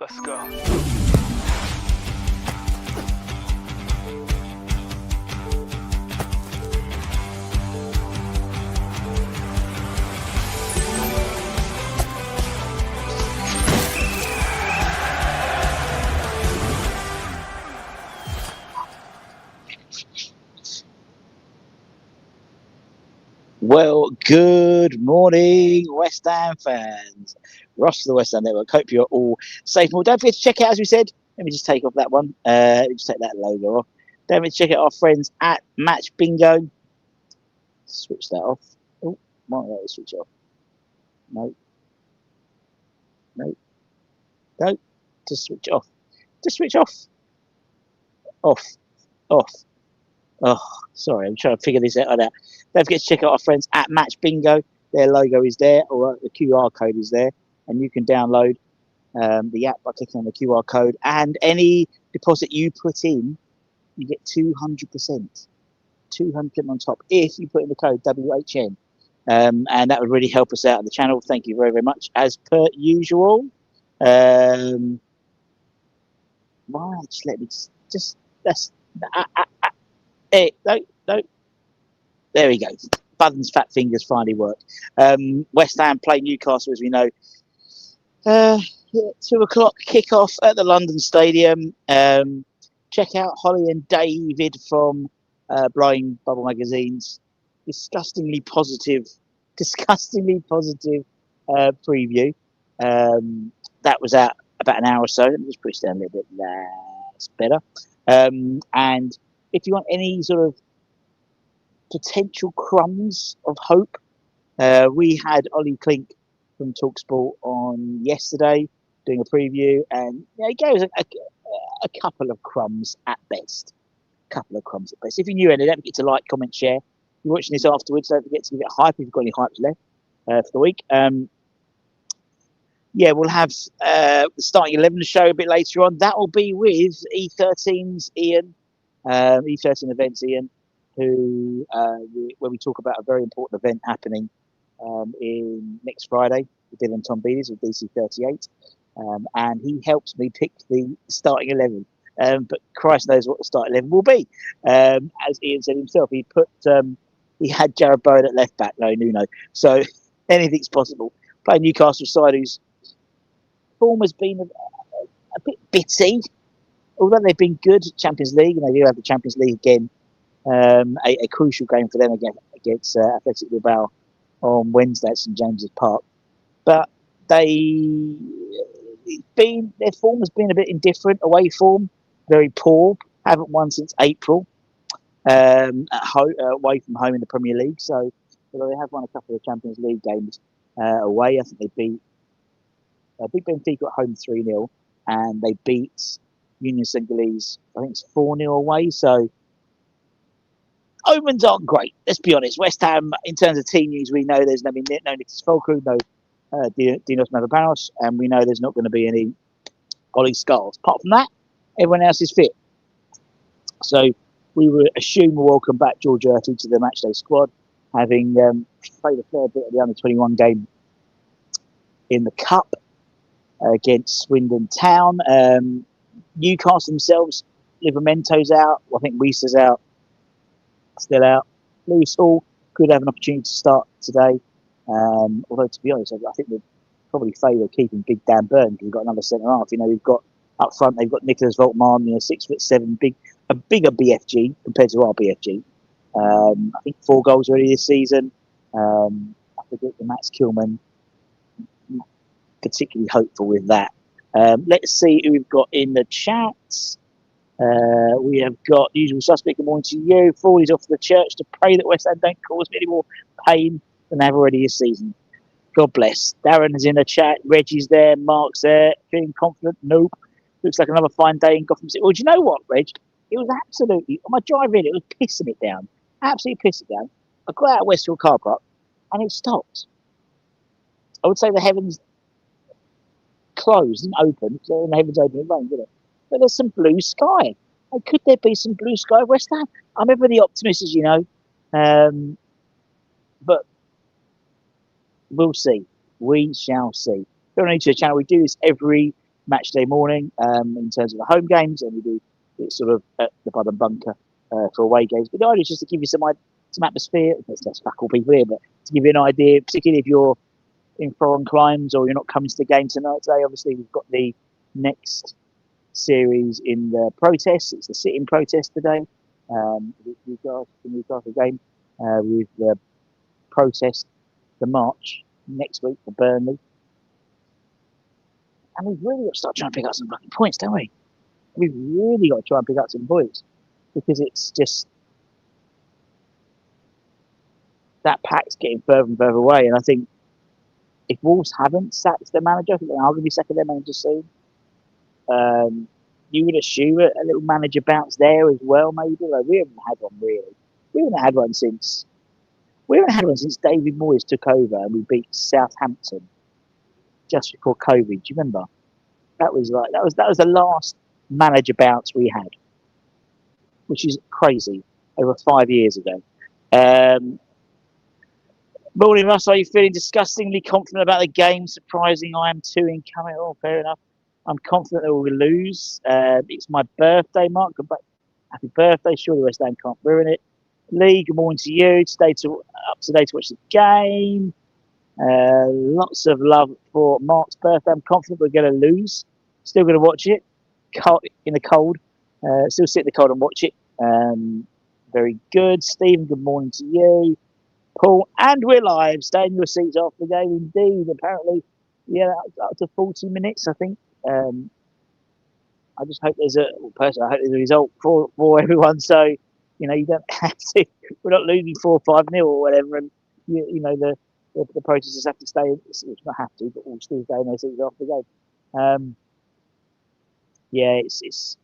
Let's go. Well, good morning, West Ham fans. Ross of the West Ham Network. Hope you're all safe. Well, don't forget to check out, as we said. Let me just take off that one. Let me just take that logo off. Don't forget to check out our friends at Match Bingo. Switch that off. Oh, might let it switch off. No. No. No. Just switch off. Just switch off. Off. Off. Oh, sorry, I'm trying to figure this out. Don't forget to check out our friends at Match Bingo. Their logo is there, or the QR code is there, and you can download the app by clicking on the QR code. And any deposit you put in, you get 200%. 200% on top if you put in the code WHN. And that would really help us out on the channel. Thank you very, very much, as per usual. Right, just let me just that's. Hey, no. There we go. Button's fat fingers finally work. West Ham play Newcastle, as we know. 2 o'clock kickoff at the London Stadium. Check out Holly and David from Blind Bubble Magazine's disgustingly positive preview. That was out about an hour or so. Let me just push down a little bit. That's better. And if you want any sort of potential crumbs of hope, we had Ollie Klink from TalkSport on yesterday doing a preview, and he gave us a couple of crumbs at best. If you knew any, don't forget to like, comment, share. If you're watching this afterwards, don't forget to give it a hype if you've got any hypes left for the week. We'll have the starting 11 show a bit later on. That will be with E13's Ian. E13 Events Ian, who where we talk about a very important event happening in next Friday with Dylan Tombides with DC38, and he helps me pick the starting 11. But Christ knows what the starting 11 will be. As Ian said himself, he had Jared Bowen at left back, no Nuno, so anything's possible. Playing Newcastle side whose form has been a bit bitty. Although they've been good at Champions League, and they do have the Champions League again, a crucial game for them against Athletic Bilbao on Wednesday at St James's Park. But their form has been a bit indifferent. Away form, very poor. Haven't won since April at home, away from home in the Premier League. So although they have won a couple of Champions League games away, I think they beat Benfica at home 3-0, and they beat Union St-Gilles, I think it's 4-0 away. So omens aren't great. Let's be honest. West Ham, in terms of team news, we know there's no Nicholas Fulcru, no Dinos Mavropanos, and we know there's not going to be any Ollie Skulls. Apart from that, everyone else is fit. So we would assume we'll welcome back George Urty to the matchday squad, having played a fair bit of the under-21 game in the Cup against Swindon Town. Newcastle themselves, Livermento's out. I think Weiser's out, still out. Lewis Hall could have an opportunity to start today. Although, to be honest, I think we'd probably favour keeping Big Dan Burn because we've got another centre half. We've got up front, they've got Nicholas Voltman, 6'7", a bigger BFG compared to our BFG. I think 4 goals already this season. I forget the Max Kilman. Particularly hopeful with that. Let's see who we've got in the chat. We have got the usual suspect. Good morning to you. Forley's off to the church to pray that West Ham don't cause me any more pain than they have already this season. God bless. Darren is in the chat. Reggie's there. Mark's there. Feeling confident? Nope. Looks like another fine day in Gotham City. Well, do you know what, Reg? It was absolutely, on my drive in, it was pissing it down. Absolutely pissing it down. I got out of Westfield car park and it stopped. I would say the heavens closed and open, so the heavens open, it rained, didn't it? But there's some blue sky. And could there be some blue sky at West Ham? I'm ever the optimist, as you know. But we'll see. We shall see. If you're new to the channel, we do this every match day morning in terms of the home games, and we do it sort of at the Bud and Bunker for away games. But the idea is just to give you some atmosphere. Let's fuck all people here, but to give you an idea, particularly if you're in foreign climes or you're not coming to the game tonight. Today, obviously, we've got the next series in the protest. It's the sit-in protest today. The Newcastle game with the protest, the march next week for Burnley. And we've really got to start trying to pick up some fucking points, don't we? We've really got to try and pick up some points because it's just that pack's getting further and further away. And I think if Wolves haven't sacked their manager, I think they are going to be sacking their manager soon. You would assume a little manager bounce there as well, maybe. Like, we haven't had one really. We haven't had one since David Moyes took over and we beat Southampton just before COVID. Do you remember? That was the last manager bounce we had, which is crazy. Over 5 years ago. Morning, Russ. Are you feeling disgustingly confident about the game? Surprising, I am too incoming. Oh, fair enough. I'm confident that we'll lose. It's my birthday, Mark. Happy birthday. Surely West Ham can't ruin it. Lee, good morning to you. Up today to watch the game. Lots of love for Mark's birthday. I'm confident we're going to lose. Still going to watch it in the cold. Still sit in the cold and watch it. Very good. Stephen, good morning to you. Paul, and we're live. Stay in your seats after the game. Indeed, apparently, yeah, up to 40 minutes, I think. I just hope there's a result for everyone. So, you know, you don't have to. We're not losing 4 or 5-0 or whatever, and you know the protesters have to stay. Not have to, but we'll still stay in their seats after the game. Yeah, it's.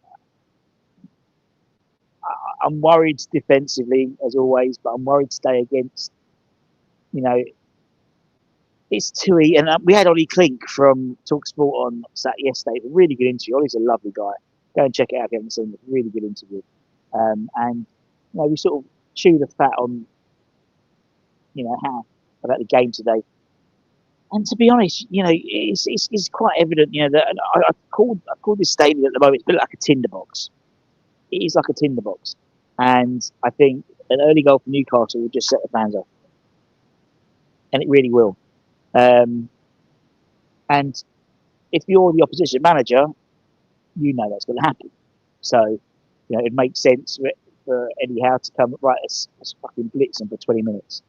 I'm worried defensively as always, but I'm worried to stay against. You know, it's Tui, and we had Ollie Klink from TalkSport on yesterday. A really good interview. Ollie's a lovely guy. Go and check it out if you haven't seen it. Really good interview. And you know, we sort of chew the fat on, you know, how about the game today. And to be honest, you know, it's quite evident, you know, that I called this stadium at the moment. It's a bit like a tinderbox. It is like a tinderbox, and I think an early goal for Newcastle will just set the fans off, and it really will. And if you're the opposition manager, you know that's going to happen. So, you know, it makes sense for Eddie Howe to come, right, let's fucking blitz them for 20 minutes.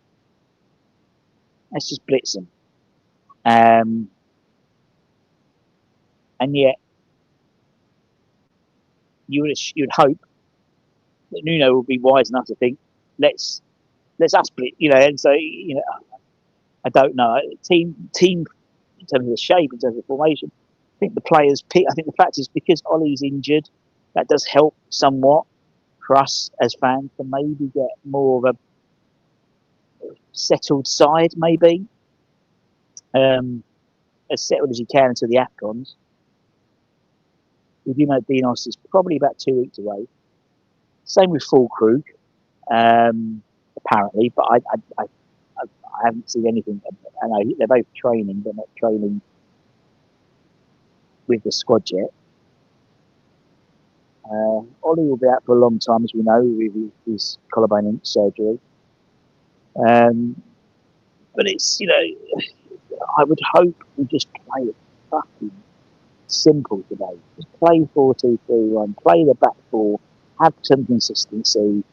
Let's just blitz them. And yet, you'd hope that Nuno will be wise enough to think, let's us blitz, you know, and so, you know, I don't know. Team in terms of the shape, in terms of the formation, I think the players pick. I think the fact is because Ollie's injured, that does help somewhat for us as fans to maybe get more of a settled side, maybe as settled as you can until the AFCONs. We do know Dinos is probably about 2 weeks away. Same with Fulkrug, apparently, but I haven't seen anything. I know they're both training, but not training with the squad yet. Ollie will be out for a long time, as we know, with his collarbone surgery. But it's, you know, I would hope we just play it fucking simple today. Just play 4-2-3-1, play the back four, have some consistency.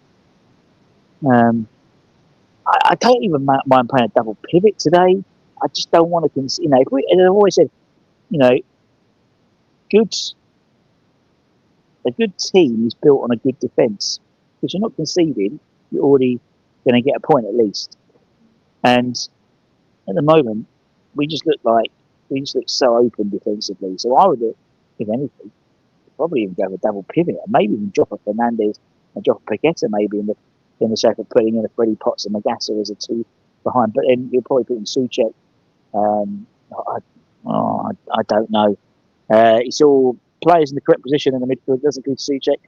I don't even mind playing a double pivot today. I just don't want to, you know, and I've always said, you know, a good team is built on a good defence. Because you're not conceding, you're already going to get a point at least. And at the moment, we just look so open defensively. So I would, if anything, probably even go with a double pivot, and maybe even drop a Fernandes and drop a Paqueta maybe in the shape of putting in a Freddie Potts and Magassa as a 2 behind. But then you'll probably put in Souček. I don't know. It's all players in the correct position in the midfield. Does include Souček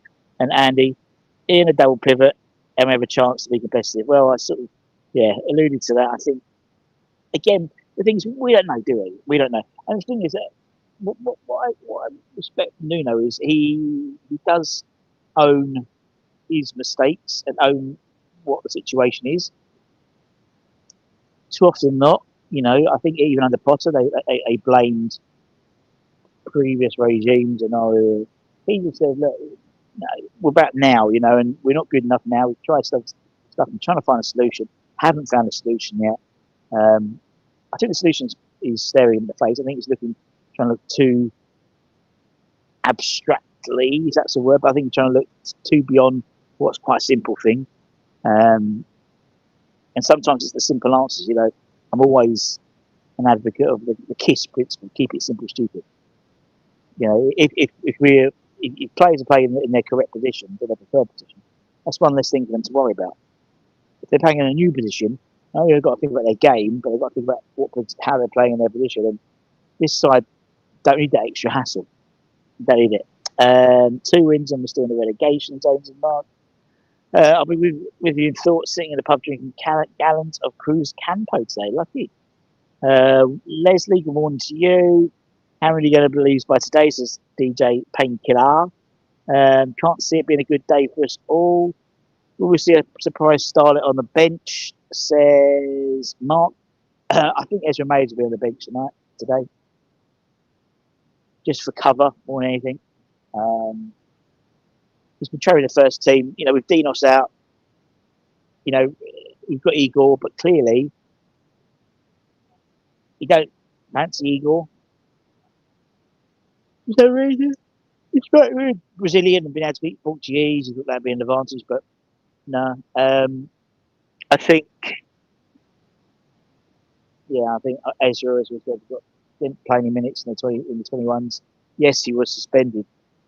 and Andy in a double pivot, and we have a chance to be competitive. Well, I sort of alluded to that. I think again the things we don't know, do we? We don't know. And the thing is that what I respect from Nuno is he does own his mistakes and own what the situation is. Too often not, I think even under Potter, they blamed previous regimes and he just said, look, no, we're back now, and we're not good enough now. We've tried stuff and trying to find a solution. Haven't found a solution yet. I think the solution is staring in the face. I think it's trying to look too abstractly, if that's a word, but I think trying to look too beyond what's quite a simple thing. And sometimes it's the simple answers, I'm always an advocate of the KISS principle, keep it simple, stupid. If players are playing in their correct position, their preferred position, that's one less thing for them to worry about. If they're playing in a new position, they've got to think about their game, but they've got to think about how they're playing in their position. And this side don't need that extra hassle. Don't need it. 2 wins and we're still in the relegation zones in March. I'll be with you in thoughts, sitting in the pub drinking gallons of Cruz Campo today. Lucky. Leslie, good morning to you. How are you going to lose by today, says DJ Painkiller. Can't see it being a good day for us all. Will we see a surprise Starlet on the bench, says Mark. I think Ezra Mays will be on the bench today. Just for cover more than anything. He's been training the first team. With Dinos out, we've got Igor, but clearly you don't fancy Igor. There's no reason. He's very Brazilian and been able to speak Portuguese. He's got that being an advantage, but no. I think Ezra, as we said, didn't play any minutes in the 21s. Yes, he was suspended,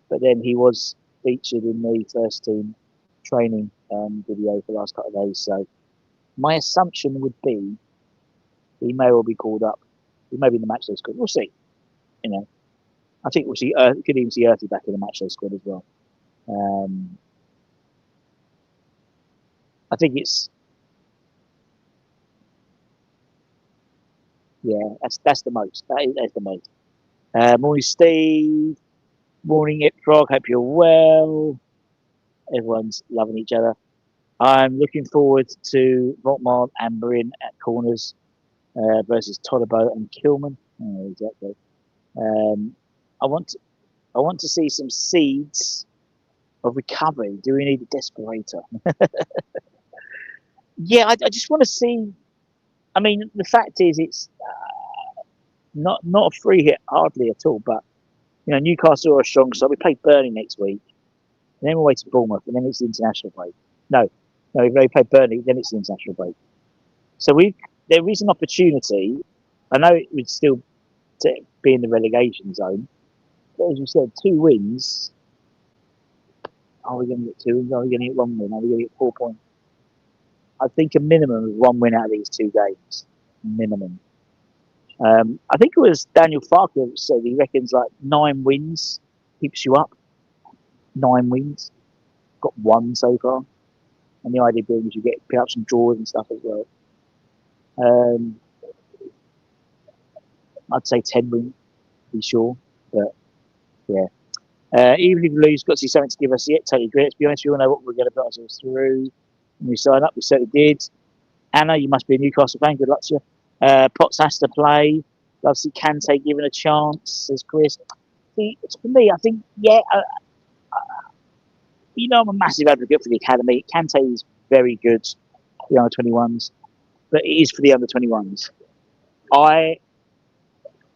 but then he was featured in the first team training video for the last couple of days. So my assumption would be he may well be called up. He may be in the matchday squad. We'll see. I think we'll see. Could even see Earthy back in the matchday squad as well. I think it's that's the most. That's the most. Morning, Steve. Morning, Iptrog. Hope you're well. Everyone's loving each other. I'm looking forward to 𝗪𝗏 and Bryn at corners versus 𝗪𝗪𝗧 and Kilman. Oh, exactly. I want to see some seeds of recovery. Do we need a desperator? Yeah, I just want to see. I mean, the fact is, it's not a free hit hardly at all. But Newcastle are a strong side. We play Burnley next week, and then we'll wait to Bournemouth, and then it's the international break. No, we've already played Burnley, then it's the international break. So there is an opportunity. I know it would still be in the relegation zone, but as you said, 2 wins. Are we going to get 2 wins? Are we going to get 1 win? Are we going to get 4 points? I think a minimum of 1 win out of these 2 games. Minimum. I think it was Daniel Farker who said he reckons 9 wins keeps you up. 9 wins. Got 1 so far. And the idea being is you pick up some draws and stuff as well. I'd say 10 wins, to be sure. But, yeah. Even if we lose, got to see something to give us yet. Totally agree. Let's be honest, we all know what we're going to put ourselves through. When we sign up, we certainly did. Anna, you must be a Newcastle fan. Good luck to you. Potts has to play. Love to see Kante given a chance, says Chris. See, it's for me, I think, I'm a massive advocate for the academy. Kante is very good for the under-21s, but it is for the under-21s.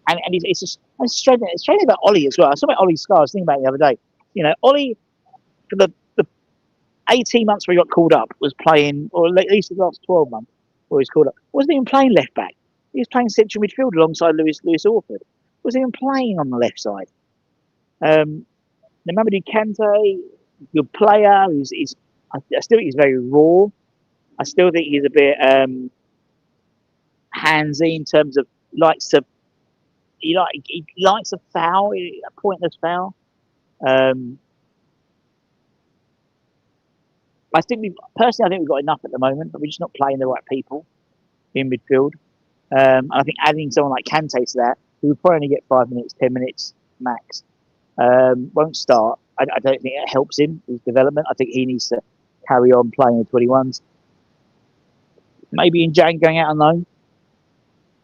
It's just it's strange about Ollie as well. I saw about Ollie Scar. I was thinking about it the other day. Ollie, for the 18 months where he got called up, was playing, or at least the last 12 months where he was called up, wasn't even playing left back. He was playing central midfield alongside Lewis Orford. Wasn't even playing on the left side. Mamadou Kante, good player. I still think he's very raw. I still think he's a bit handsy in terms of he likes a foul, a pointless foul. I think we've got enough at the moment, but we're just not playing the right people in midfield. And I think adding someone like Kante to that, He would probably only get 5 minutes, 10 minutes max. Won't start. I don't think it helps him, his development. I think he needs to carry on playing the 21s. Maybe in Jan going out on loan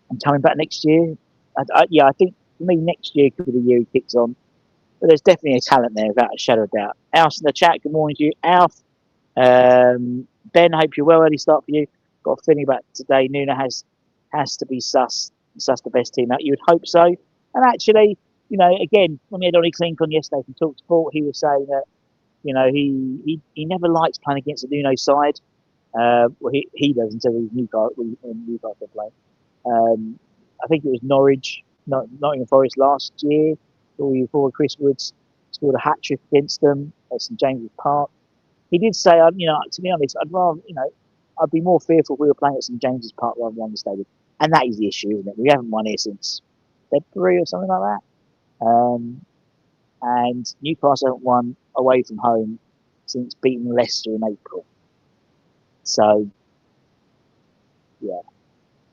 and coming back next year. I think for me next year could be the year he kicks on. But there's definitely a talent there, without a shadow of doubt. Alf in the chat, good morning to you. Alf, Ben, hope you're well. Early start for you. Got a feeling about today. Nuno has to be sus the best team out. You would hope so. And actually, again, when we had Ollie Klink on yesterday from Talk Sport, he was saying that, he never likes playing against a Nuno side. Well, he does until he's Newcastle play. I think it was Nottingham Forest last year, before Chris Woods scored a hat trick against them at St James's Park. He did say, to be honest, I'd be more fearful if we were playing at St James's Park rather than the stadium. And that is the issue, isn't it? We haven't won here since February or something like that. And Newcastle haven't won away from home since beating Leicester in April. So, yeah,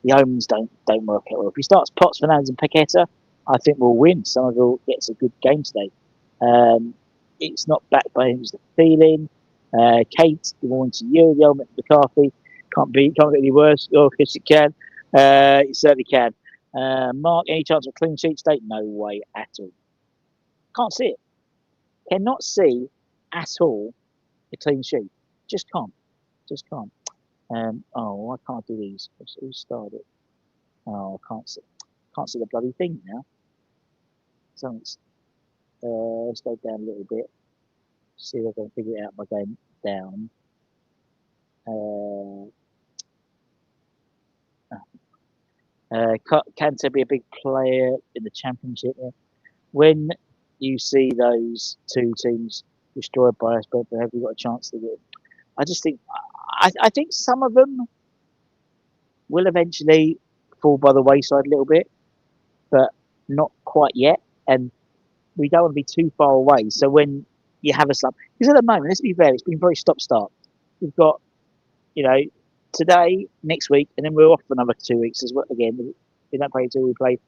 the omens don't work out well. If he starts Potts, Fernandes and Paqueta, I think we'll win. Somerville gets a good game today. It's not backed by him, it's the feeling. Kate, good morning to you. The element of McCarthy can't get any worse. Oh, yes, it can. It certainly can. Mark, any chance of a clean sheet today? No way at all. Can't see it. Cannot see at all a clean sheet. Just can't. I can't do these. Who started? Oh, I can't see the bloody thing now. So let's go down a little bit. See if I can figure it out by going down. Can be a big player in the Championship. When you see those two teams destroyed by us, but have you got a chance to win? I just think, I think some of them will eventually fall by the wayside a little bit, but not quite yet. And we don't want to be too far away. So when you have a slump, because at the moment, let's be fair, it's been very stop-start. We've got, today, next week, and then we're off for another 2 weeks as well. Again, we don't play until we play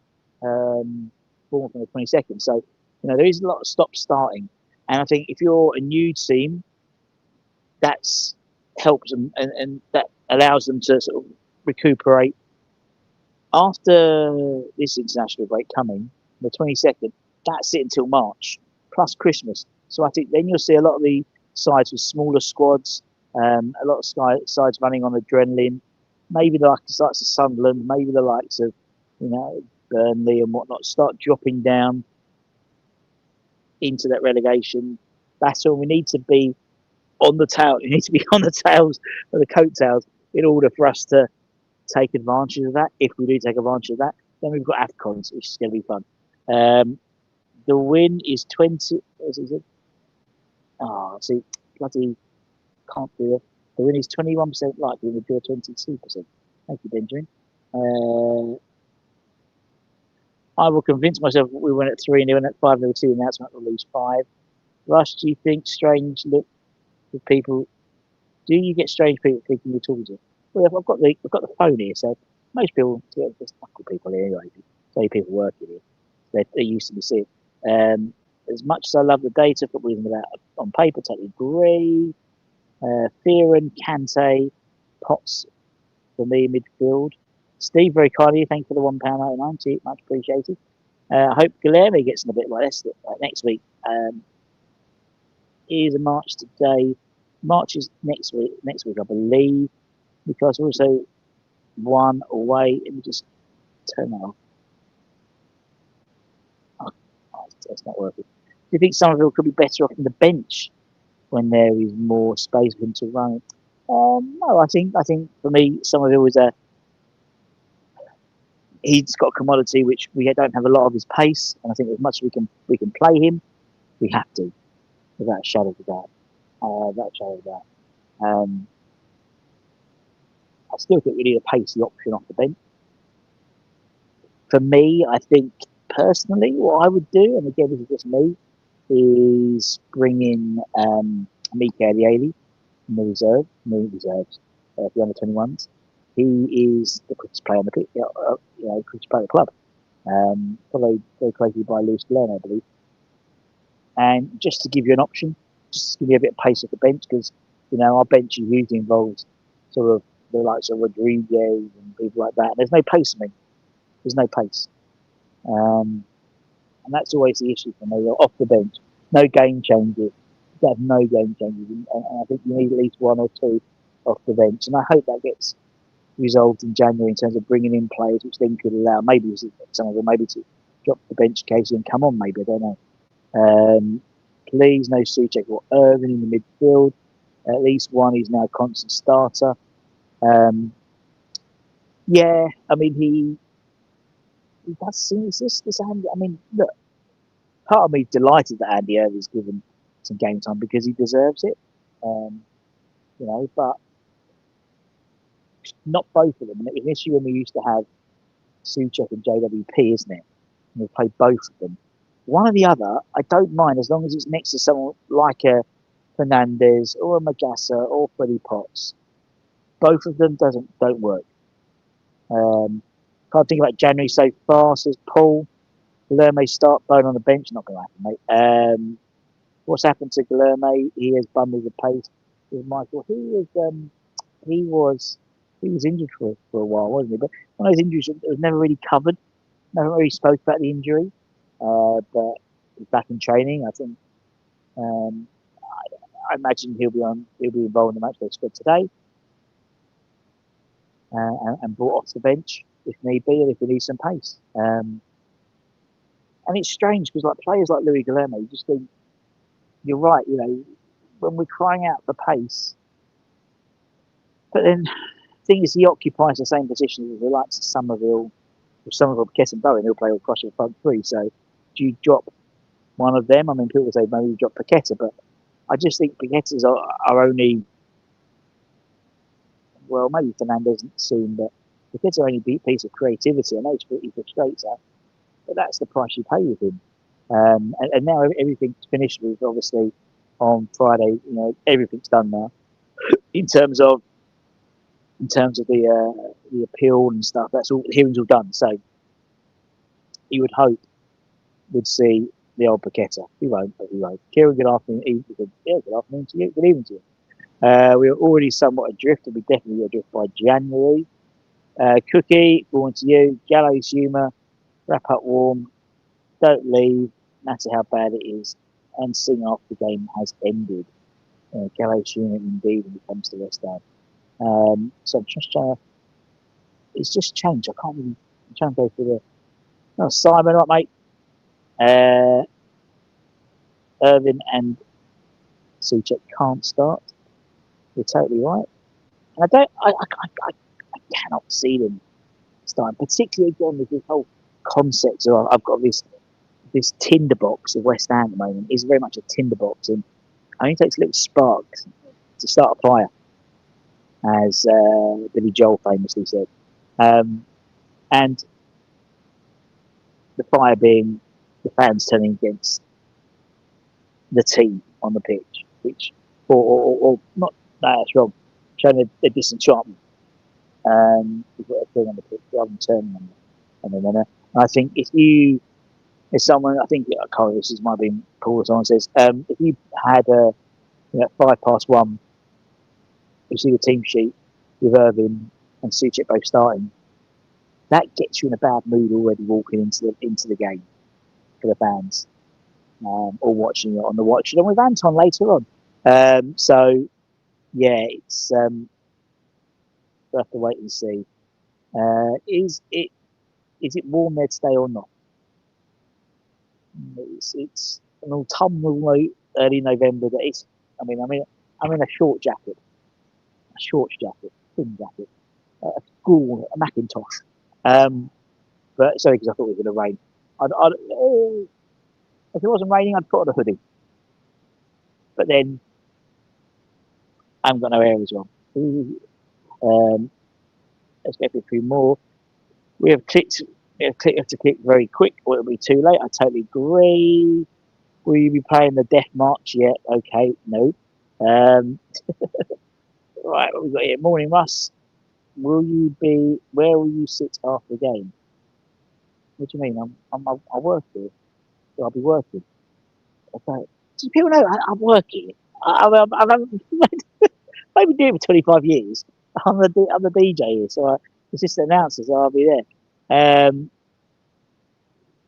Bournemouth on the 22nd. So, there is a lot of stop-starting. And I think if you're a new team, that helps them and that allows them to sort of recuperate. After this international break coming, the 22nd, that's it until March, plus Christmas. So I think then you'll see a lot of the sides with smaller squads, a lot of sides running on adrenaline, maybe the likes of Sunderland, maybe the likes of, Burnley and whatnot, start dropping down into that relegation battle. We need to be on the tail. You need to be on the tails of the coattails in order for us to take advantage of that. If we do take advantage of that, then we've got AFCONs, which is going to be fun. The win is 20. Is it? Oh, see, bloody can't do it. The win is 21% likely, and the draw 22%. Thank you, Benjamin. I will convince myself we win at 3-0 and at 5-0 2, and that's not to lose 5. Rush, do you think strange look with people? Do you get strange people thinking you're talking to? Well, I've got the phone here, so most people, there's knuckle people here anyway. So many people working here. They're used to me seeing. As much as I love the data, football isn't about on paper. Totally agree. Fearon, Kante, Potts for me midfield. Steve, very kindly, thank you for the £1.99. Much appreciated. I hope Guilherme gets in a bit like this next week. Is a March today. March is next week, I believe, because we're also one away. Let me just turn that off. Oh, it's not working. Do you think Somerville could be better off in the bench when there is more space for him to run? No, I think for me, Somerville is he's got a commodity which we don't have a lot of his pace, and I think as much as we can play him, we have to, without a shadow of a doubt. I still think we need a pacey option off the bench. For me, I think personally, what I would do, and again, this is just me, is bring in Amica Elieli in the reserves, the under 21s. He is the quickest player on the pitch, quickest player at the club. followed very closely by Lewis Glenn, I believe. And just to give you an option, just to give you a bit of pace at the bench, because our bench usually involves sort of the likes of Rodriguez and people like that. And there's no pace for me. There's no pace. And that's always the issue for me. Off the bench, no game changers. You have no game changers, and I think you need at least one or two off the bench. And I hope that gets resolved in January in terms of bringing in players, which then could allow maybe some of them maybe to drop the bench occasionally and come on. Maybe I don't know. Please, no Souček or Irvin in the midfield. At least one is now a constant starter. Yeah, I mean he does seem this Andy. I mean, look, part of me is delighted that Andy Irvin's given some game time because he deserves it. But not both of them. And it was an issue when we used to have Souček and JWP, isn't it? And we played both of them. One or the other, I don't mind as long as it's next to someone like a Fernandez or a Magassa or Freddie Potts. Both of them don't work. Can't think about January so far, says Paul. Guilherme start bone on the bench, not going to happen, mate. What's happened to Guilherme? He has bundled the pace with Michael. He was injured for a while, wasn't he? But one of those injuries that was never really covered. Never really spoke about the injury. But he's back in training. I think. I imagine he'll be involved in the match day squad today, and brought off the bench if need be, or if we need some pace. And it's strange because players like Louis Guilherme, you just think you're right. When we're crying out for pace, but then the thing is, he occupies the same position as the likes of Somerville, Kess and Bowen. He'll play all across the front three. So do you drop one of them? I mean, people say maybe you drop Paqueta, but I just think Paqueta's are only, well, maybe Fernandez soon, but Paqueta's only piece of creativity. I know he frustrates us, but that's the price you pay with him. And now everything's finished with, obviously, on Friday. Everything's done now in terms of the appeal and stuff. That's all. The hearings all done. So you would hope we'd see the old Paqueta. He won't, but he won't. Kieran, good afternoon. Good afternoon to you. Good evening to you. We are already somewhat adrift, and we definitely adrift by January. Cookie, going to you. Gallows humour. Wrap up warm. Don't leave, no matter how bad it is, and sing after the game has ended. Gallows humour indeed when it comes to West Ham. So I'm just trying to. It's just changed. I can't even. I'm trying to go through the. No, Simon, right, mate. Irvin and Souček can't start. You're totally right. And I cannot see them starting, particularly again with this whole concept of I've got this tinderbox of West Ham at the moment. Is very much a tinderbox, and it only takes a little spark to start a fire, as Billy Joel famously said. And the fire being the fans turning against the team on the pitch, which or not. That's wrong. Showing a disenchantment is what they're doing on the pitch rather than turning on them. And I think if someone, I think this might be Paul or someone says, if you had 1:05, you see the team sheet with Irvin and Souček both starting, that gets you in a bad mood already walking into the game for the fans, or watching it on the watch along with Anton later on. So yeah, it's we'll have to wait and see. Is it warm there today or not? It's an autumnal early November that is. I'm in a short jacket, thin jacket, a school, a Macintosh. But sorry, because I thought it was going to rain. If it wasn't raining, I'd put on a hoodie. But then I haven't got no air as well. Let's go for a few more. We have to click very quick, or it'll be too late. I totally agree. Will you be playing the Death March yet? Okay, no. Right, what we got here? Morning, Russ. Where will you sit after the game? What do you mean? I work here. So I'll be working. Okay. So people know I'm working. I've been doing it for 25 years. I'm the DJ here, so assistant announcer, so I'll be there.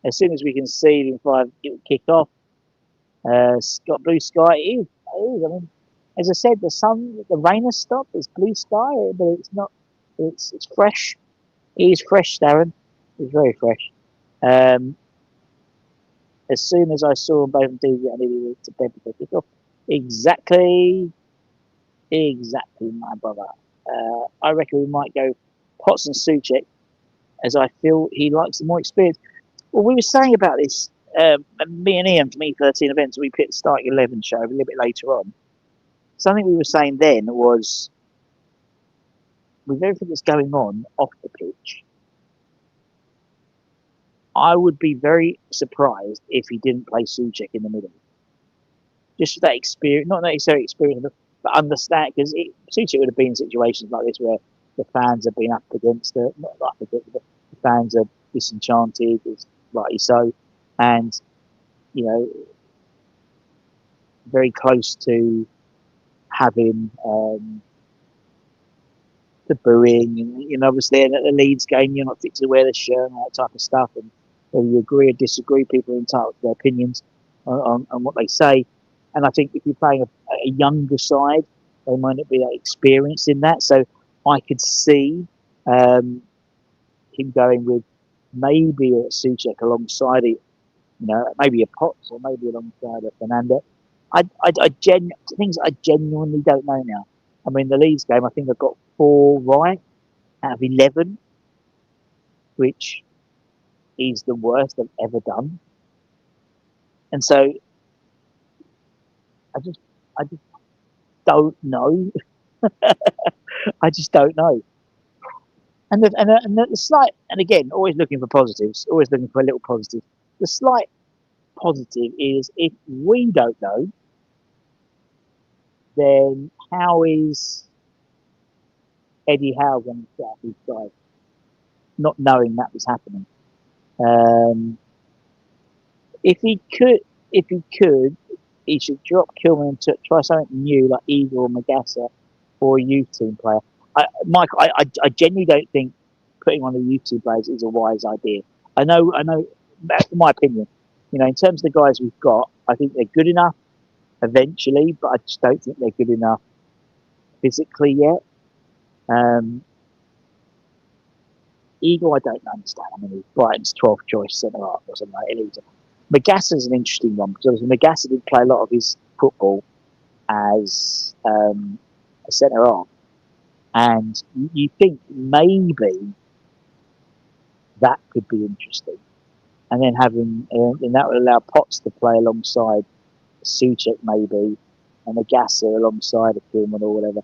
As soon as we can see the 5 kick off, got blue sky. It is. I mean, as I said, the rain has stopped. It's blue sky, but it's not. It's fresh. It is fresh, Darren. It's very fresh. As soon as I saw them both do it, I nearly went to bed before kick off. Exactly, my brother. I reckon we might go Potts and Souček, as I feel he likes the more experience. Well, we were saying about this, me and Ian from E13 Events, we picked the starting 11 show a little bit later on. Something we were saying then was, with everything that's going on off the pitch, I would be very surprised if he didn't play Souček in the middle. Just for that experience, not necessarily experience, but understand, because Souček would have been in situations like this where the fans have been up against it, not up against it, but the fans are disenchanted, rightly so, and, you know, very close to having the booing, and, you know, obviously at the Leeds game, you're not fit to wear the shirt and all that type of stuff, and whether you agree or disagree, people are entitled to their opinions on what they say. And I think if you're playing a younger side, they might not be that experienced in that. So I could see him going with maybe a Souček alongside it, you know, maybe a Potts or maybe alongside a Fernando. Things I genuinely don't know now. I mean, the Leeds game, I think I got 4 right out of 11, which is the worst I've ever done. And so I just don't know. I just don't know. And the slight, and again, always looking for positives, always looking for a little positive. The slight positive is, if we don't know, then how is Eddie Howe going to set up his side, not knowing that was happening? If he could, he should drop Kilman and try something new like Eagle or Magassa or a youth team player. Mike, I genuinely don't think putting on the youth team players is a wise idea. I know, that's my opinion. You know, in terms of the guys we've got, I think they're good enough eventually, but I just don't think they're good enough physically yet. Eagle, I don't understand. I mean, he's Brighton's 12th choice centre half or something like that. Magassa's an interesting one, because Magassa did play a lot of his football as a centre half, and you think maybe that could be interesting, and then and that would allow Potts to play alongside Souček maybe, and Magassa alongside a Kilman or whatever.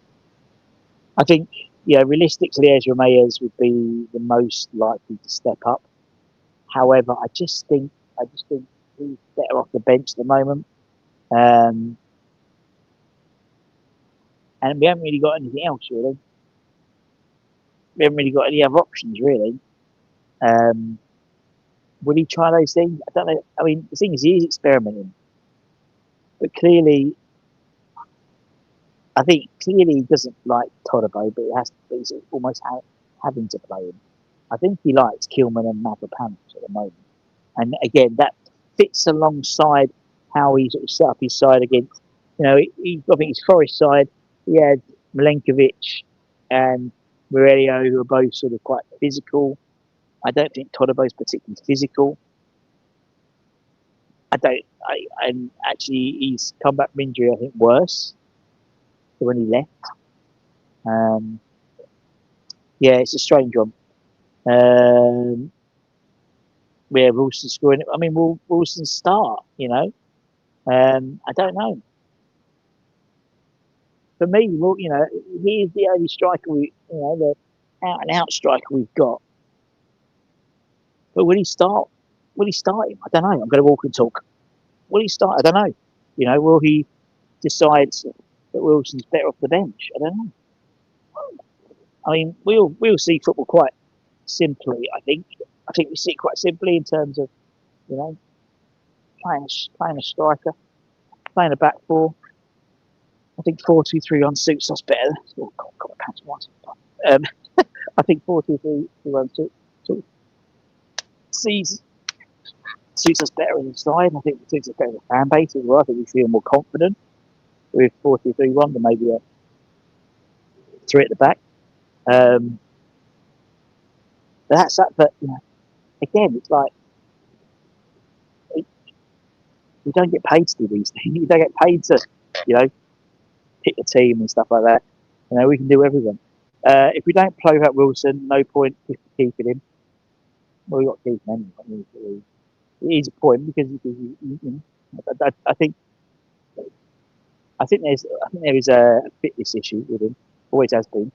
I think, yeah, realistically, Ezra Mayers would be the most likely to step up. However, I just think he's better off the bench at the moment. And we haven't really got anything else, really. We haven't really got any other options, really. Will he try those things? I don't know. I mean, the thing is, he is experimenting. But clearly, he doesn't like 𝗪𝗪, but he's almost having to play him. I think he likes Kilman and Mavropanos at the moment. And again, that fits alongside how he sort of set up his side against, you know, I think his Forest side, he had Milenkovic and Murillo, who are both sort of quite physical. I don't think 𝗪𝗪 is particularly physical. And actually he's come back from injury, I think, worse than when he left. Yeah, it's a strange one. Yeah, Wilson scoring. I mean, will Wilson start? You know, I don't know. For me, well, you know, he is the only striker the out and out striker we've got. But will he start? Will he start him? I don't know. I'm going to walk and talk. Will he start? I don't know. You know, will he decide that Wilson's better off the bench? I don't know. I mean, we'll see football quite simply, I think. I think we see it quite simply in terms of, you know, playing a striker, playing a back four. I think 4-2-3-1 suits us better. Oh, God, pants once. I think 4-2-3-1 suits us better as a side. I think it suits us better as a fan base as well. I think we feel more confident with 4-2-3-1 than maybe a 3 at the back. That's that. But you know, again, it's like we don't get paid to do these things. You don't get paid to, you know, pick a team and stuff like that. You know, we can do everything. If we don't play without Wilson, no point keeping him. Well, we got to keep him anyway. It is a point because you know, I think there is a fitness issue with him. Always has been.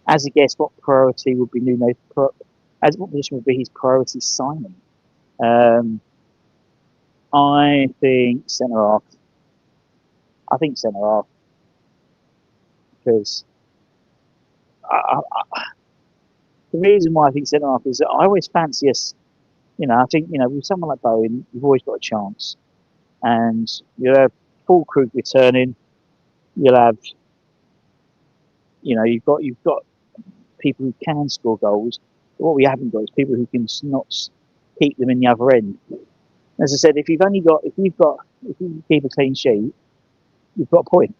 As a guess, what priority would be Nuno's? As what position would be his priority signing? I think centre half. Because the reason why I think centre half is that I always fancy us. You know, I think, you know, with someone like Bowen, you've always got a chance, and you'll have full crew returning. You'll have, you know, you've got people who can score goals. But what we haven't got is people who can not keep them in the other end. As I said, if you keep a clean sheet, you've got a point.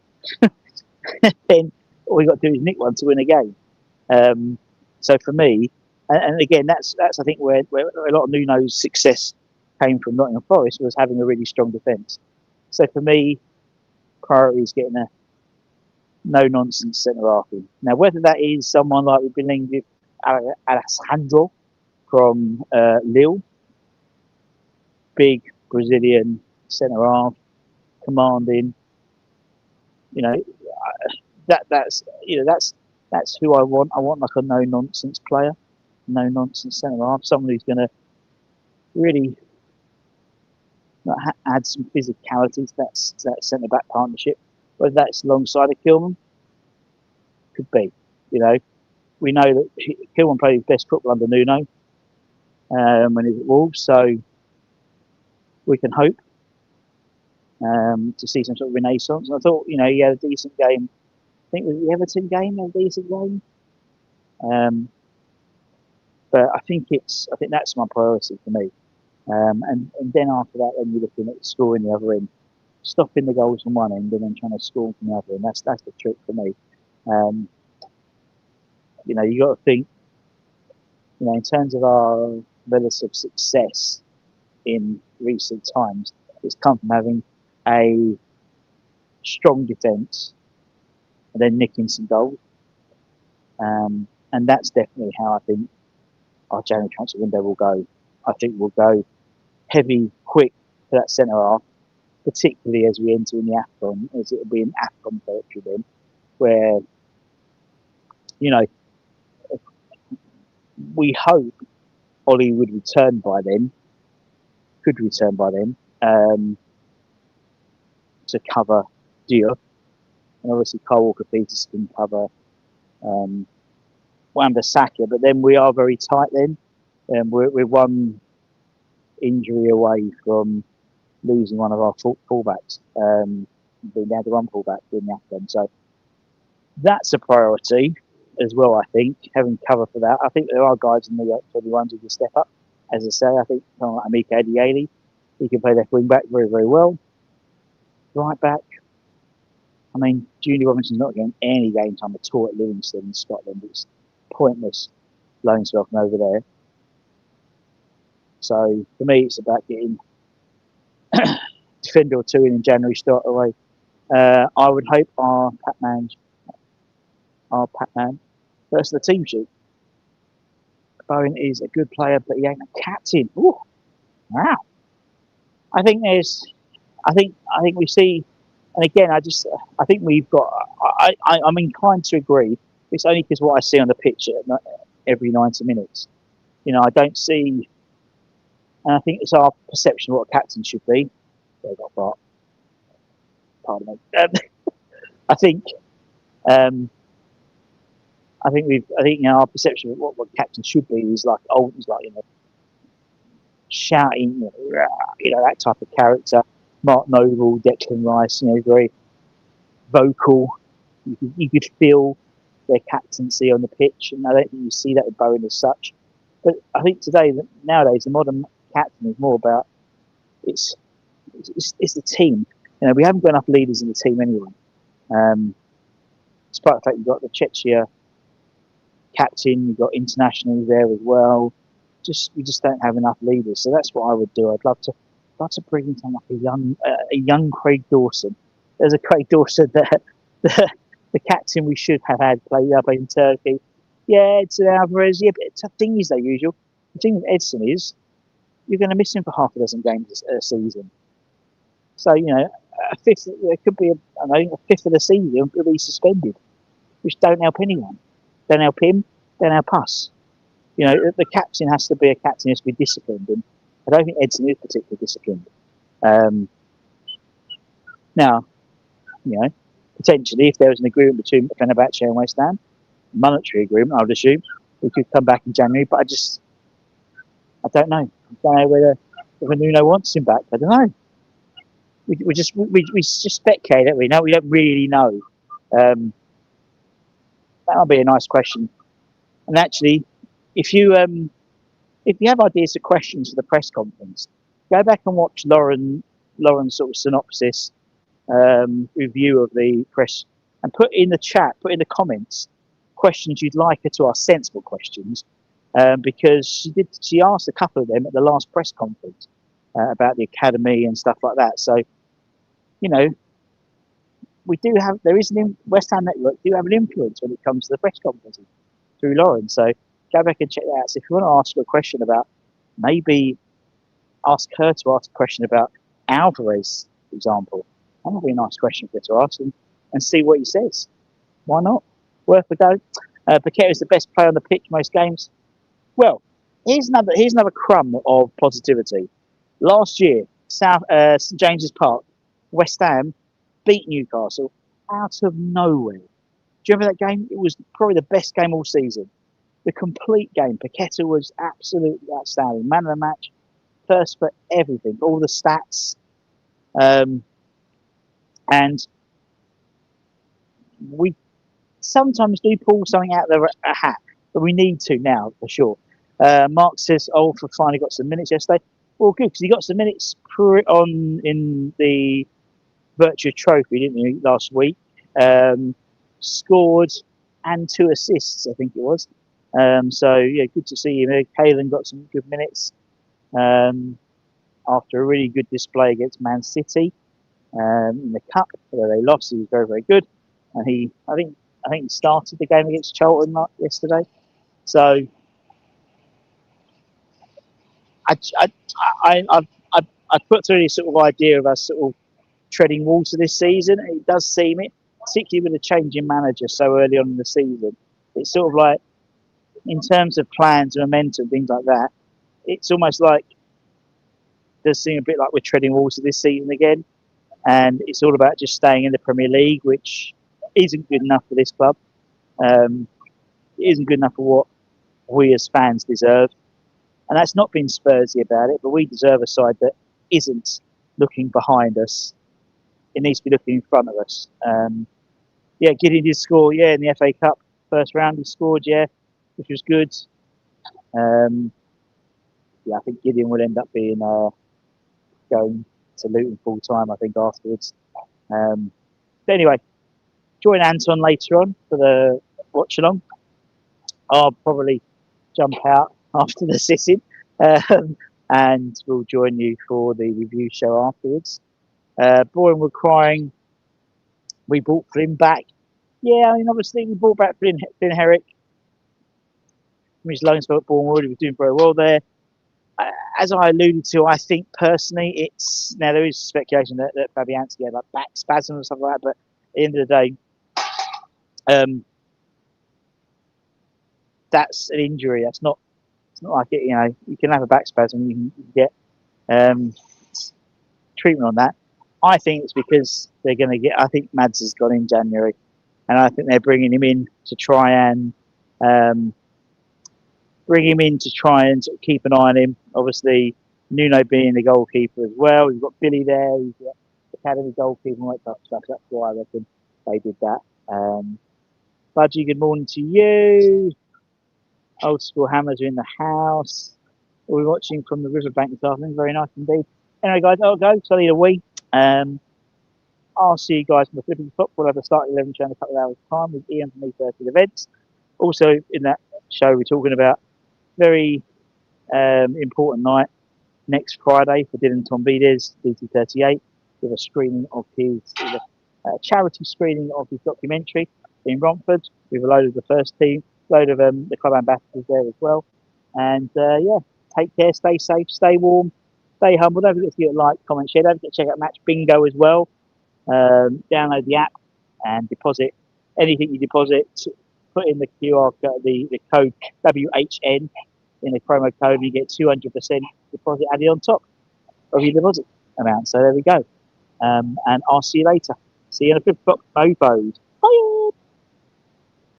Then all we got to do is nick one to win a game. So for me, and again, that's I think where a lot of Nuno's success came from Nottingham Forest was having a really strong defence. So for me, priority is getting a no-nonsense centre-half in. Now, whether that is someone like we've been linked with Alessandro from Lille, big Brazilian centre-half, commanding, you know, that's who I want. I want like a no-nonsense player, no-nonsense centre-half, someone who's going to really add some physicality to that centre-back partnership. Whether that's alongside of Kilman, could be. You know, we know that Kilman played his best football under Nuno when he was at Wolves, so we can hope to see some sort of renaissance. And I thought, you know, he had a decent game. I think it was the Everton game, a decent game. But I think that's my priority for me. And then after that, when you're looking at scoring the other end, stopping the goals from one end and then trying to score from the other end. That's the trick for me. You know, you got to think. You know, in terms of our relative success in recent times, it's come from having a strong defence and then nicking some goals. And that's definitely how I think our January transfer window will go. I think we'll go heavy, quick for that centre half, particularly as we enter in the AFCON, as it'll be an AFCON territory then, where, you know, we hope Ollie would return by then, to cover Diop, and obviously Kyle Walker-Peters can cover Wan-Bissaka, but then we are very tight then. We're one injury away from losing one of our fullbacks, being down to one fullback in the AFCON. So that's a priority as well, I think, having cover for that. I think there are guys in the 21s who can step up. As I say, I think someone like Amika Adiele, he can play left wing back very, very well. Right back, I mean, Junior Robinson's not getting any game time at all at Livingston in Scotland. It's pointless blowing himself from over there. So for me, it's about getting defender or two in January straight away. I would hope our Pac-Man versus the team sheet. Bowen is a good player, but he ain't a captain. Ooh, wow. I think we see, and again, I think we've got. I'm inclined to agree. It's only because what I see on the pitch every 90 minutes. You know, I don't see, and I think it's our perception of what a captain should be. There got Bart. Pardon me. I think I think our perception of what captain should be is like old, is like shouting, that type of character. Mark Noble, Declan Rice, very vocal. You could feel their captaincy on the pitch, and I don't think you see that with Bowen as such. But I think nowadays, the modern captain is more about it's the team. We haven't got enough leaders in the team anyway. Despite the fact you've got the Czechia captain, you've got internationals there as well. We just don't have enough leaders. So that's what I would do. I'd love to bring in someone like a young Craig Dawson. There's a Craig Dawson that the captain we should have had played in Turkey. Yeah, Edson Alvarez. Yeah, but the thing is, though, usual. The thing with Edson is you're going to miss him for half a dozen games a season. So a fifth. There could be a fifth of the season will be suspended, which don't help anyone. Don't help him. Don't help us. The captain has to be a captain. He has to be disciplined, and I don't think Edson is particularly disciplined. Now, potentially, if there was an agreement between Fenerbahce and West Ham, monetary agreement, I would assume, we could come back in January. But I don't know. I don't know whether Nuno wants him back. I don't know. We just speculate, don't we? No, we don't really know. That would be a nice question. And actually, if you have ideas for questions for the press conference, go back and watch Lauren's sort of synopsis review of the press, and put in the comments questions you'd like her to ask, sensible questions, because she asked a couple of them at the last press conference about the academy and stuff like that. So West Ham Network do have an influence when it comes to the press conferences through Lauren. So go back and check that out. So if you want to ask her a question about, maybe ask her to ask a question about Alvarez, for example. That would be a nice question for her to ask, and see what he says. Why not? Worth a go. Paqueta is the best player on the pitch most games. Well, here's another crumb of positivity. Last year, St James's Park, West Ham beat Newcastle out of nowhere. Do you remember that game? It was probably the best game all season. The complete game. Paqueta was absolutely outstanding. Man of the match, first for everything, all the stats. And we sometimes do pull something out of a hat, but we need to now for sure. Mark says, for finally got some minutes yesterday. Well, good, because he got some minutes in the Virtue Trophy, didn't he, last week? Scored and 2 assists, I think it was. So, yeah, good to see him. Kalen got some good minutes after a really good display against Man City in the Cup, where they lost. He was very, very good. And I think he started the game against Charlton yesterday. So, I put through this sort of idea of us sort of treading water this season. It does seem it, particularly with a change in manager so early on in the season. It's sort of like, in terms of plans and momentum, things like that, it's almost like it does seem a bit like we're treading water this season again. And it's all about just staying in the Premier League, which isn't good enough for this club. It isn't good enough for what we as fans deserve. And that's not being Spursy about it, but we deserve a side that isn't looking behind us. It needs to be looking in front of us. Gideon did score, in the FA Cup first round. He scored, which was good. I think Gideon will end up being going to Luton full time, I think, afterwards. But anyway, join Anton later on for the watch along. I'll probably jump out after the sitting, and we'll join you for the review show afterwards. Bournemouth crying. We brought Flynn back. Yeah, I mean, obviously we brought back Flynn Herrick from his loan spell at Bournemouth. He was doing very well there. As I alluded to, I think personally, there is speculation that Fabianski had like back spasm or something like that, but at the end of the day, that's an injury. It's not like it. You can have a back spasm, you can get treatment on that. I think it's because they're going to get. I think Mads has gone in January, and I think they're bringing him in to try and Bring him in to try and sort of keep an eye on him. Obviously, Nuno being the goalkeeper as well. You've got Billy there. He's the academy goalkeeper and all that type of stuff. That's why I reckon they did that. Budgie, good morning to you. Old school hammers are in the house. We're watching from the riverbank this afternoon. Very nice indeed. Anyway, guys, I'll go. So I need a wee. I'll see you guys from the flipping top. We'll have a start at 11 show in a couple of hours' time with Ian from Midfield events. Also, in that show, we're talking about very important night next Friday for Dylan Tombides, DT38, with a screening of his charity screening of his documentary in Romford with a load of the first team, load of the club ambassadors there as well. And yeah, take care, stay safe, stay warm, stay humble. Don't forget to give a like, comment, share. Don't forget to check out Match Bingo as well. Download the app and deposit anything you deposit. Put in the QR code, the code WHN in the promo code, and you get 200% deposit added on top of your deposit amount. So there we go. And I'll see you later. See you in a 5 o'clock. No